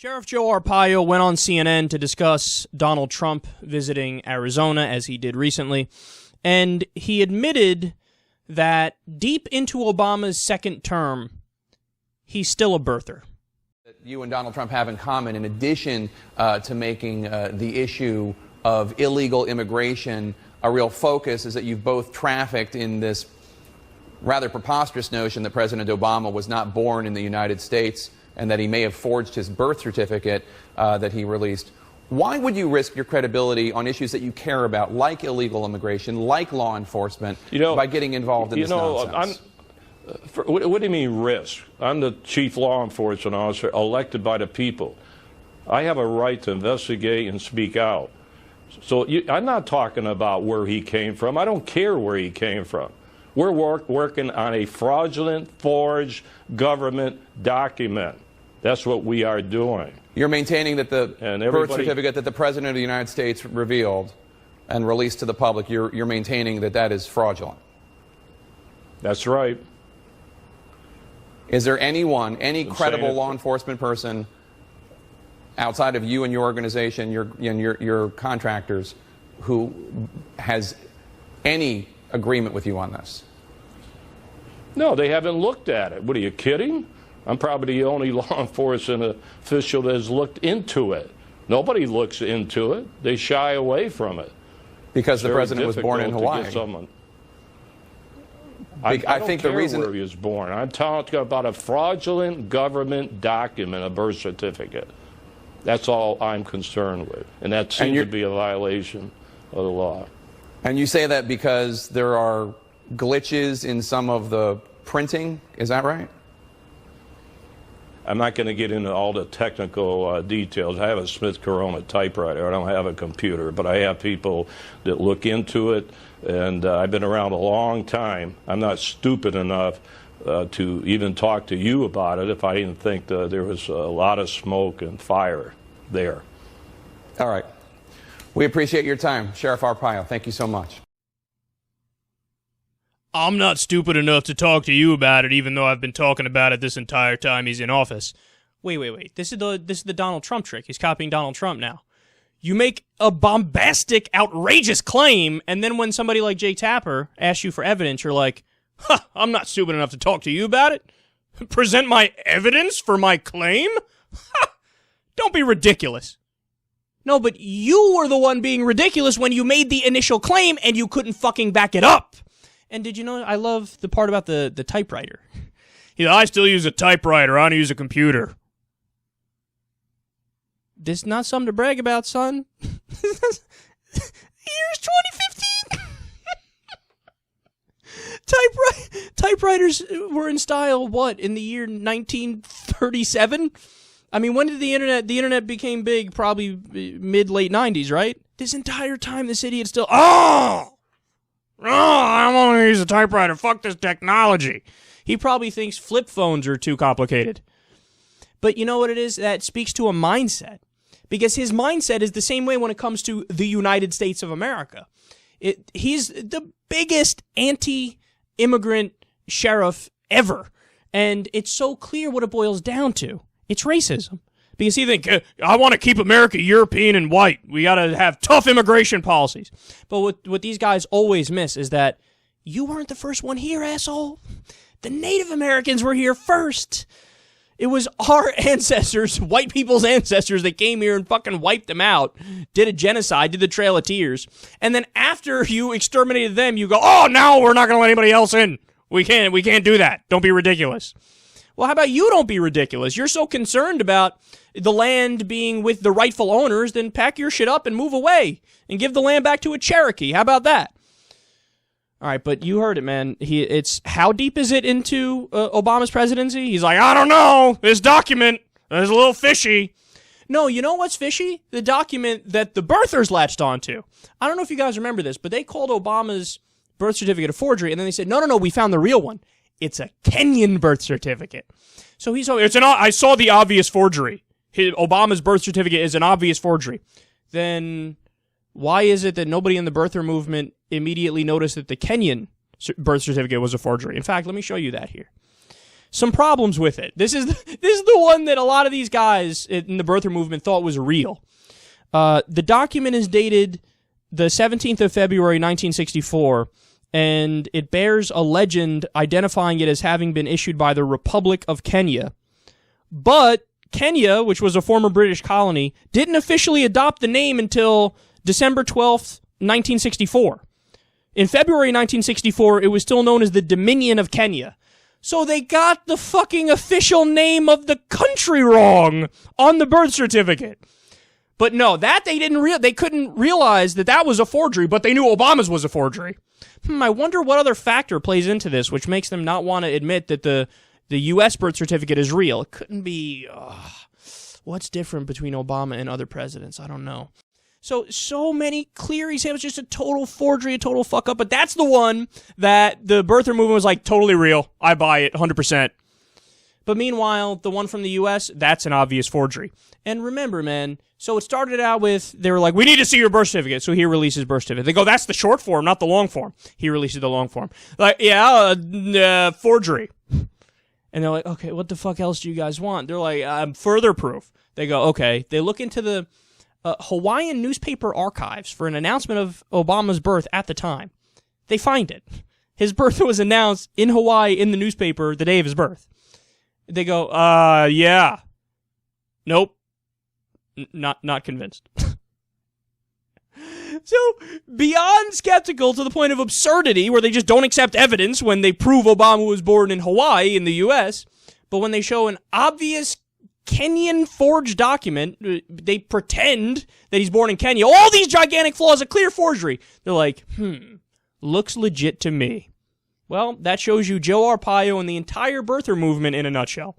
Sheriff Joe Arpaio went on CNN to discuss Donald Trump visiting Arizona, as he did recently, and he admitted that deep into Obama's second term, he's still a birther. You and Donald Trump have in common, in addition to making the issue of illegal immigration a real focus, is that you've both trafficked in this rather preposterous notion that President Obama was not born in the United States and that he may have forged his birth certificate that he released. Why would you risk your credibility on issues that you care about, like illegal immigration, like law enforcement, by getting involved in this nonsense? What do you mean risk? I'm the chief law enforcement officer elected by the people. I have a right to investigate and speak out. So I'm not talking about where he came from. I don't care where he came from. We're working on a fraudulent, forged government document. That's what we are doing. You're maintaining that the birth certificate that the President of the United States revealed and released to the public, you're maintaining that that is fraudulent. That's right. Is there anyone, any credible law enforcement person outside of you and your organization, your contractors, who has any agreement with you on this? No, they haven't looked at it. What, are you kidding? I'm probably the only law enforcement official that has looked into it. Nobody looks into it. They shy away from it. Because the president was born in Hawaii. I think the reason where he was born. I'm talking about a fraudulent government document, a birth certificate. That's all I'm concerned with. And that seems to be a violation of the law. And you say that because there are glitches in some of the printing, is that right? I'm not going to get into all the technical details. I have a Smith Corona typewriter. I don't have a computer, but I have people that look into it, and I've been around a long time. I'm not stupid enough to even talk to you about it if I didn't think there was a lot of smoke and fire there. All right. We appreciate your time, Sheriff Arpaio. Thank you so much. I'm not stupid enough to talk to you about it, even though I've been talking about it this entire time he's in office. Wait. This is the Donald Trump trick. He's copying Donald Trump now. You make a bombastic, outrageous claim, and then when somebody like Jake Tapper asks you for evidence, you're like, I'm not stupid enough to talk to you about it? Present my evidence for my claim? Don't be ridiculous. No, but you were the one being ridiculous when you made the initial claim and you couldn't fucking back it up. And did you know, I love the part about the typewriter. I still use a typewriter. I don't use a computer. This is not something to brag about, son. Here's 2015. Typewriters were in style, what, in the year 1937? I mean, when did the internet became big? Probably mid-late 90s, right? This entire time, this idiot still, I want to use a typewriter. Fuck this technology. He probably thinks flip phones are too complicated. But you know what it is? That speaks to a mindset. Because his mindset is the same way when it comes to the United States of America. He's the biggest anti-immigrant sheriff ever. And it's so clear what it boils down to. It's racism. Because he thinks, I want to keep America European and white. We got to have tough immigration policies. But what these guys always miss is that you weren't the first one here, asshole. The Native Americans were here first. It was our ancestors, white people's ancestors, that came here and fucking wiped them out, did a genocide, did the Trail of Tears. And then after you exterminated them, you go, oh, now we're not going to let anybody else in. We can't do that. Don't be ridiculous. Well, how about you don't be ridiculous? You're so concerned about the land being with the rightful owners, then pack your shit up and move away and give the land back to a Cherokee. How about that? All right, but you heard it, man. It's how deep is it into Obama's presidency? He's like, I don't know. This document is a little fishy. No, you know what's fishy? The document that the birthers latched onto. I don't know if you guys remember this, but they called Obama's birth certificate a forgery, and then they said, no, we found the real one. It's a Kenyan birth certificate. So I saw the obvious forgery. Obama's birth certificate is an obvious forgery. Then why is it that nobody in the birther movement immediately noticed that the Kenyan birth certificate was a forgery? In fact, let me show you that here. some problems with it. This is the one that a lot of these guys in the birther movement thought was real. The document is dated the 17th of February, 1964, and it bears a legend identifying it as having been issued by the Republic of Kenya. But Kenya, which was a former British colony, didn't officially adopt the name until December 12th, 1964. In February 1964, it was still known as the Dominion of Kenya. So they got the fucking official name of the country wrong on the birth certificate. But no, that they couldn't realize that was a forgery, but they knew Obama's was a forgery. I wonder what other factor plays into this, which makes them not want to admit that the U.S. birth certificate is real. It couldn't be... what's different between Obama and other presidents? I don't know. So many clear examples, just a total forgery, a total fuck up. But that's the one that the birther movement was like, totally real. I buy it, 100%. But meanwhile, the one from the U.S., that's an obvious forgery. And remember, man, so it started out with, they were like, we need to see your birth certificate. So he releases birth certificate. They go, that's the short form, not the long form. He releases the long form. Like, yeah, forgery. And they're like, okay, what the fuck else do you guys want? They're like, further proof. They go, okay. They look into the Hawaiian newspaper archives for an announcement of Obama's birth at the time. They find it. His birth was announced in Hawaii in the newspaper the day of his birth. They go, yeah. Nope. Not convinced. So, beyond skeptical to the point of absurdity, where they just don't accept evidence when they prove Obama was born in Hawaii in the U.S., but when they show an obvious Kenyan forged document, they pretend that he's born in Kenya. All these gigantic flaws, a clear forgery. They're like, looks legit to me. Well, that shows you Joe Arpaio and the entire birther movement in a nutshell.